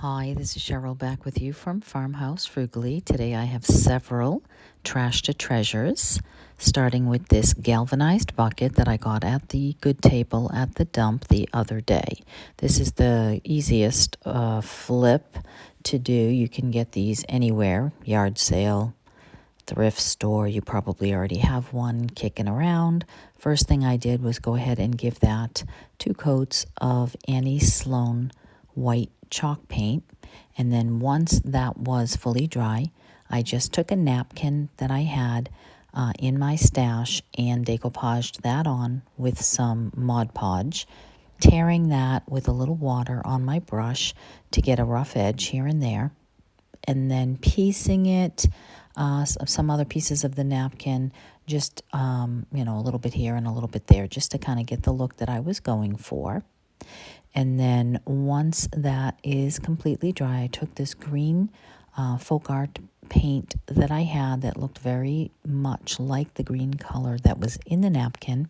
Hi, this is Cheryl back with you from Farmhouse, Frugally. Today I have several trash to treasures, starting with this galvanized bucket that I got at the good table at the dump the other day. This is the easiest flip to do. You can get these anywhere, yard sale, thrift store. You probably already have one kicking around. First thing I did was go ahead and give that 2 coats of Annie Sloan white chalk paint, and then once that was fully dry, I just took a napkin that I had in my stash and decoupaged that on with some Mod Podge, tearing that with a little water on my brush to get a rough edge here and there, and then piecing it, some other pieces of the napkin, just a little bit here and a little bit there, just to kind of get the look that I was going for. And then once that is completely dry, I took this green folk art paint that I had that looked very much like the green color that was in the napkin,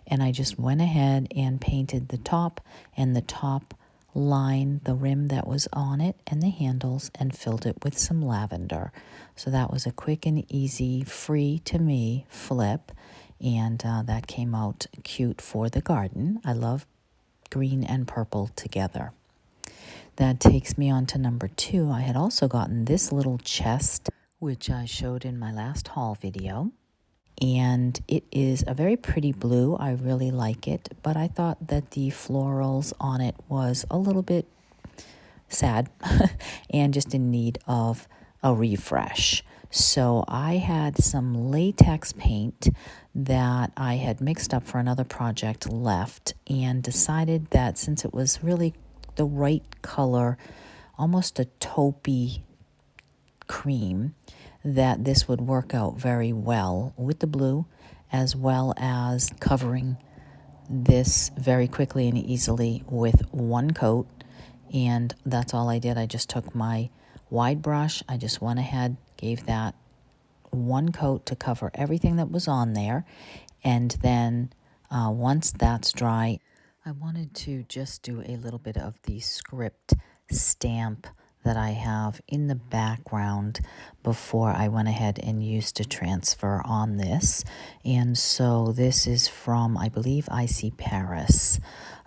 and I just went ahead and painted the top and the top line, the rim that was on it, and the handles, and filled it with some lavender. So that was a quick and easy, free to me flip, and that came out cute for the garden. I love green and purple together. That takes me on to number 2. I had also gotten this little chest, which I showed in my last haul video. And it is a very pretty blue. I really like it, but I thought that the florals on it was a little bit sad and just in need of a refresh. So I had some latex paint that I had mixed up for another project left, and decided that since it was really the right color, almost a taupey cream, that this would work out very well with the blue, as well as covering this very quickly and easily with one coat. And that's all I did. I just took my wide brush, I just went ahead, gave that one coat to cover everything that was on there, and then once that's dry, I wanted to just do a little bit of the script stamp that I have in the background before I went ahead and used a transfer on this. And so this is from, I believe, IC Paris.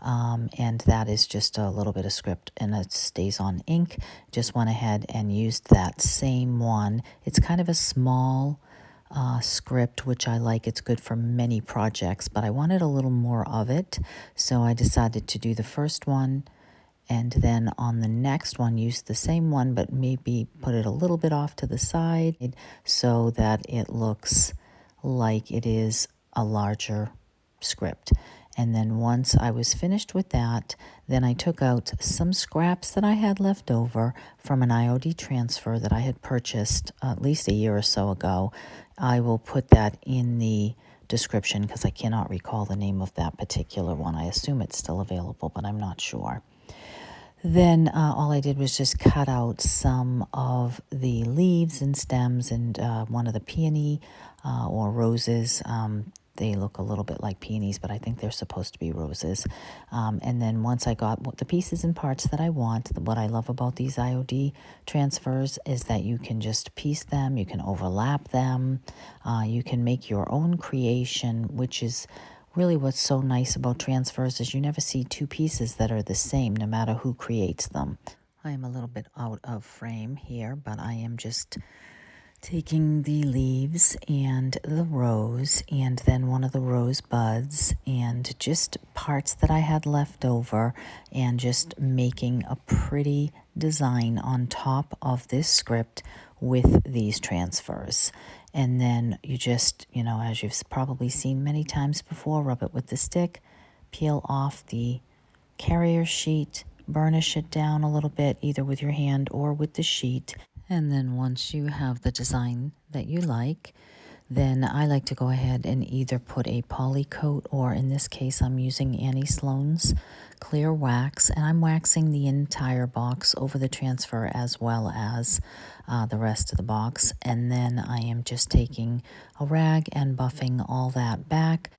And that is just a little bit of script, and it stays on ink. Just went ahead and used that same one. It's kind of a small script, which I like. It's good for many projects, but I wanted a little more of it, so I decided to do the first one, and then on the next one use the same one, but maybe put it a little bit off to the side so that it looks like it is a larger script. And then once I was finished with that, then I took out some scraps that I had left over from an IOD transfer that I had purchased at least a year or so ago. I will put that in the description because I cannot recall the name of that particular one. I assume it's still available, but I'm not sure. Then all I did was just cut out some of the leaves and stems and one of the peony or roses. They look a little bit like peonies, but I think they're supposed to be roses. And then once I got the pieces and parts that I want, what I love about these IOD transfers is that you can just piece them, you can overlap them, you can make your own creation, which is really what's so nice about transfers, is you never see 2 pieces that are the same, no matter who creates them. I am a little bit out of frame here, but I am just taking the leaves and the rose, and then one of the rose buds, and just parts that I had left over, and just making a pretty design on top of this script with these transfers. And then you just, as you've probably seen many times before, rub it with the stick, peel off the carrier sheet, burnish it down a little bit, either with your hand or with the sheet. And then once you have the design that you like, then I like to go ahead and either put a poly coat, or in this case I'm using Annie Sloan's clear wax, and I'm waxing the entire box over the transfer as well as the rest of the box. And then I am just taking a rag and buffing all that back.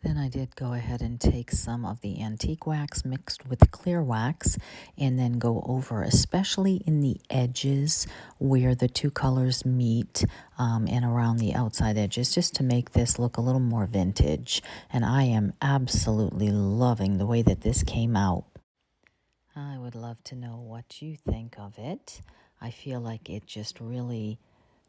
Then I did go ahead and take some of the antique wax mixed with clear wax and then go over, especially in the edges where the two colors meet and around the outside edges, just to make this look a little more vintage. And I am absolutely loving the way that this came out. I would love to know what you think of it. I feel like it just really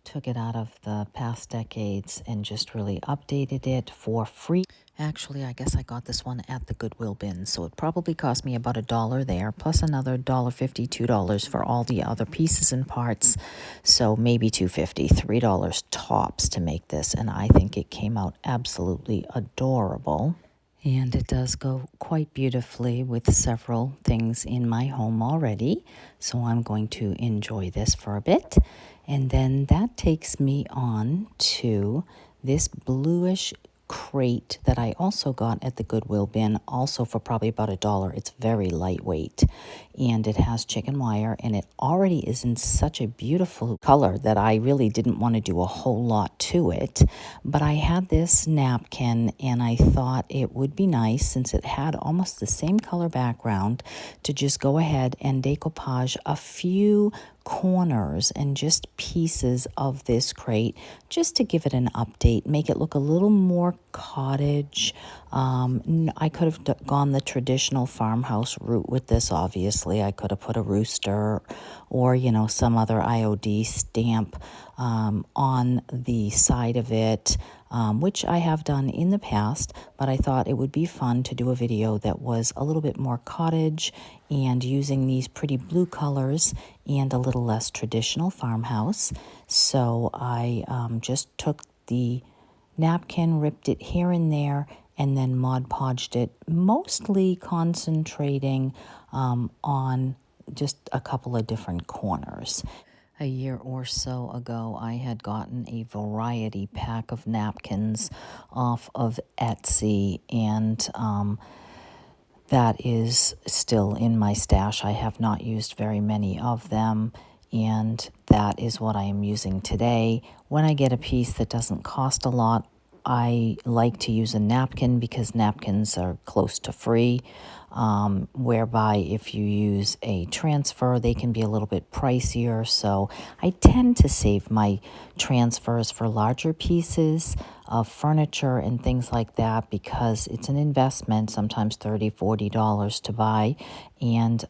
took it out of the past decades and just really updated it for free. Actually, I guess I got this one at the Goodwill bin, so it probably cost me about $1 there, plus another $1.50, $2 for all the other pieces and parts. So maybe $2.50, $3 tops to make this, and I think it came out absolutely adorable. And it does go quite beautifully with several things in my home already. So I'm going to enjoy this for a bit. And then that takes me on to this bluish crate that I also got at the Goodwill bin, also for probably about $1. It's very lightweight and it has chicken wire, and it already is in such a beautiful color that I really didn't want to do a whole lot to it. But I had this napkin and I thought it would be nice, since it had almost the same color background, to just go ahead and decoupage a few corners and just pieces of this crate, just to give it an update, make it look a little more cottage. I could have gone the traditional farmhouse route with this, obviously. I could have put a rooster or, you know, some other IOD stamp on the side of it, which I have done in the past, but I thought it would be fun to do a video that was a little bit more cottage and using these pretty blue colors and a little less traditional farmhouse. So I just took the napkin, ripped it here and there, and then Mod Podged it, mostly concentrating on just a couple of different corners. A year or so ago, I had gotten a variety pack of napkins off of Etsy, and that is still in my stash. I have not used very many of them, and that is what I am using today. When I get a piece that doesn't cost a lot, I like to use a napkin because napkins are close to free, whereby if you use a transfer, they can be a little bit pricier. So I tend to save my transfers for larger pieces of furniture and things like that, because it's an investment, sometimes $30, $40 to buy. And,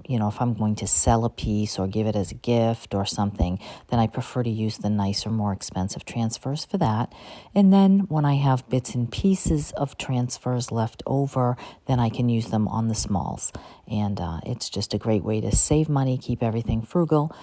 you know, if I'm going to sell a piece or give it as a gift or something, then I prefer to use the nicer, more expensive transfers for that. And then when I have bits and pieces of transfers left over, then I can use them on the smalls. And it's just a great way to save money, keep everything frugal.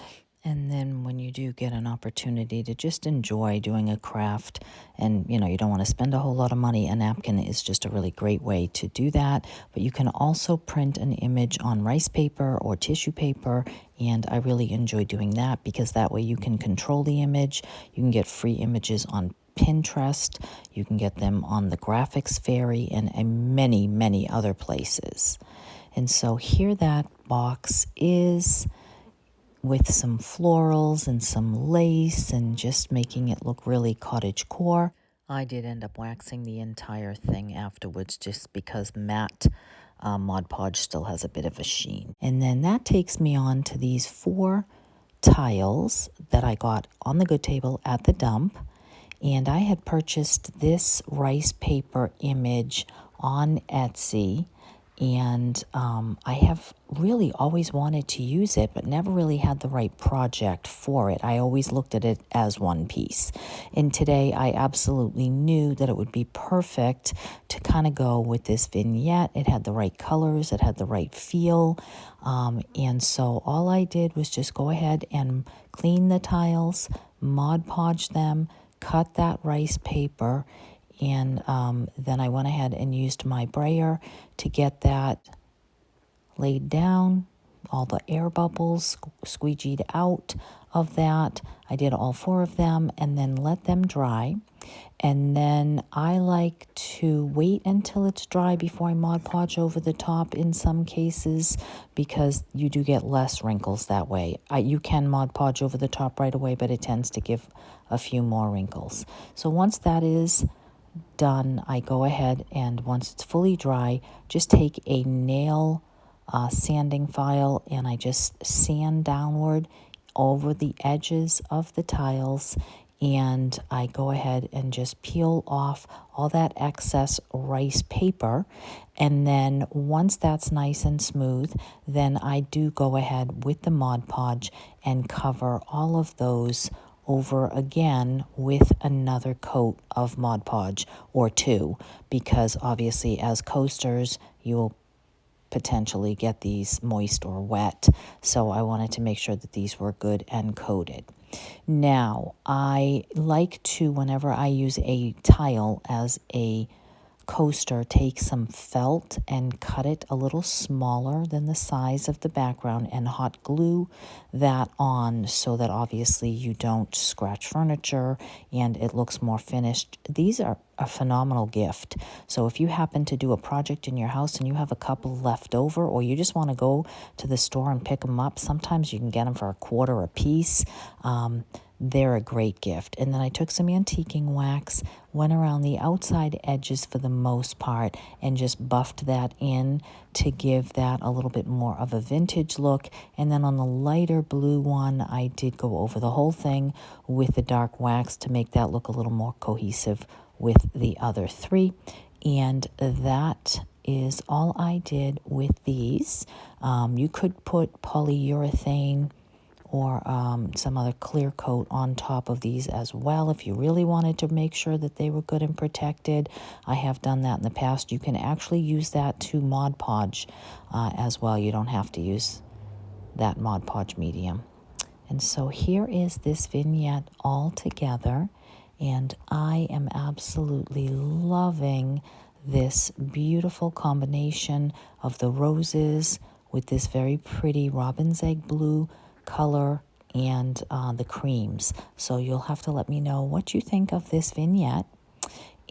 And then when you do get an opportunity to just enjoy doing a craft and, you know, you don't want to spend a whole lot of money, a napkin is just a really great way to do that. But you can also print an image on rice paper or tissue paper, and I really enjoy doing that because that way you can control the image. You can get free images on Pinterest. You can get them on the Graphics Fairy and many, many other places. And so here that box is, with some florals and some lace and just making it look really cottagecore. I did end up waxing the entire thing afterwards just because matte Mod Podge still has a bit of a sheen. And then that takes me on to these 4 tiles that I got on the good table at the dump. And I had purchased this rice paper image on Etsy, and I have really always wanted to use it, but never really had the right project for it. I always looked at it as one piece. And today I absolutely knew that it would be perfect to kind of go with this vignette. It had the right colors, it had the right feel. And so all I did was just go ahead and clean the tiles, Mod Podge them, cut that rice paper, and then I went ahead and used my brayer to get that laid down, all the air bubbles squeegeed out of that. I did all 4 of them and then let them dry. And then I like to wait until it's dry before I Mod Podge over the top in some cases, because you do get less wrinkles that way. You can Mod Podge over the top right away, but it tends to give a few more wrinkles. So once that is done, I go ahead and once it's fully dry, just take a nail sanding file and I just sand downward over the edges of the tiles, and I go ahead and just peel off all that excess rice paper. And then once that's nice and smooth, then I do go ahead with the Mod Podge and cover all of those over again with another coat of Mod Podge or two, because obviously as coasters you will potentially get these moist or wet. So I wanted to make sure that these were good and coated. Now, I like to, whenever I use a tile as a coaster, take some felt and cut it a little smaller than the size of the background and hot glue that on so that obviously you don't scratch furniture and it looks more finished. These are a phenomenal gift. So if you happen to do a project in your house and you have a couple left over, or you just want to go to the store and pick them up, sometimes you can get them for $1 a piece. They're a great gift. And then I took some antiquing wax, went around the outside edges for the most part, and just buffed that in to give that a little bit more of a vintage look. And then on the lighter blue one, I did go over the whole thing with the dark wax to make that look a little more cohesive with the other three. And that is all I did with these. You could put polyurethane or some other clear coat on top of these as well if you really wanted to make sure that they were good and protected. I have done that in the past. You can actually use that to Mod Podge as well. You don't have to use that Mod Podge medium. And so here is this vignette all together, and I am absolutely loving this beautiful combination of the roses with this very pretty robin's egg blue color and the creams. So you'll have to let me know what you think of this vignette,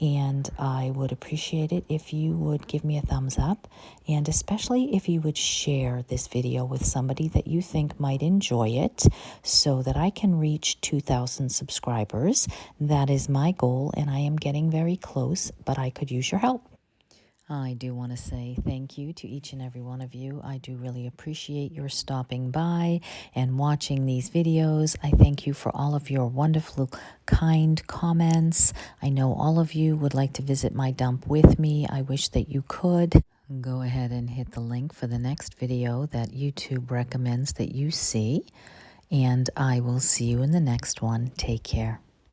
and I would appreciate it if you would give me a thumbs up, and especially if you would share this video with somebody that you think might enjoy it so that I can reach 2,000 subscribers. That is my goal, and I am getting very close, but I could use your help. I do want to say thank you to each and every one of you. I do really appreciate your stopping by and watching these videos. I thank you for all of your wonderful, kind comments. I know all of you would like to visit my dump with me. I wish that you could. Go ahead and hit the link for the next video that YouTube recommends that you see. And I will see you in the next one. Take care.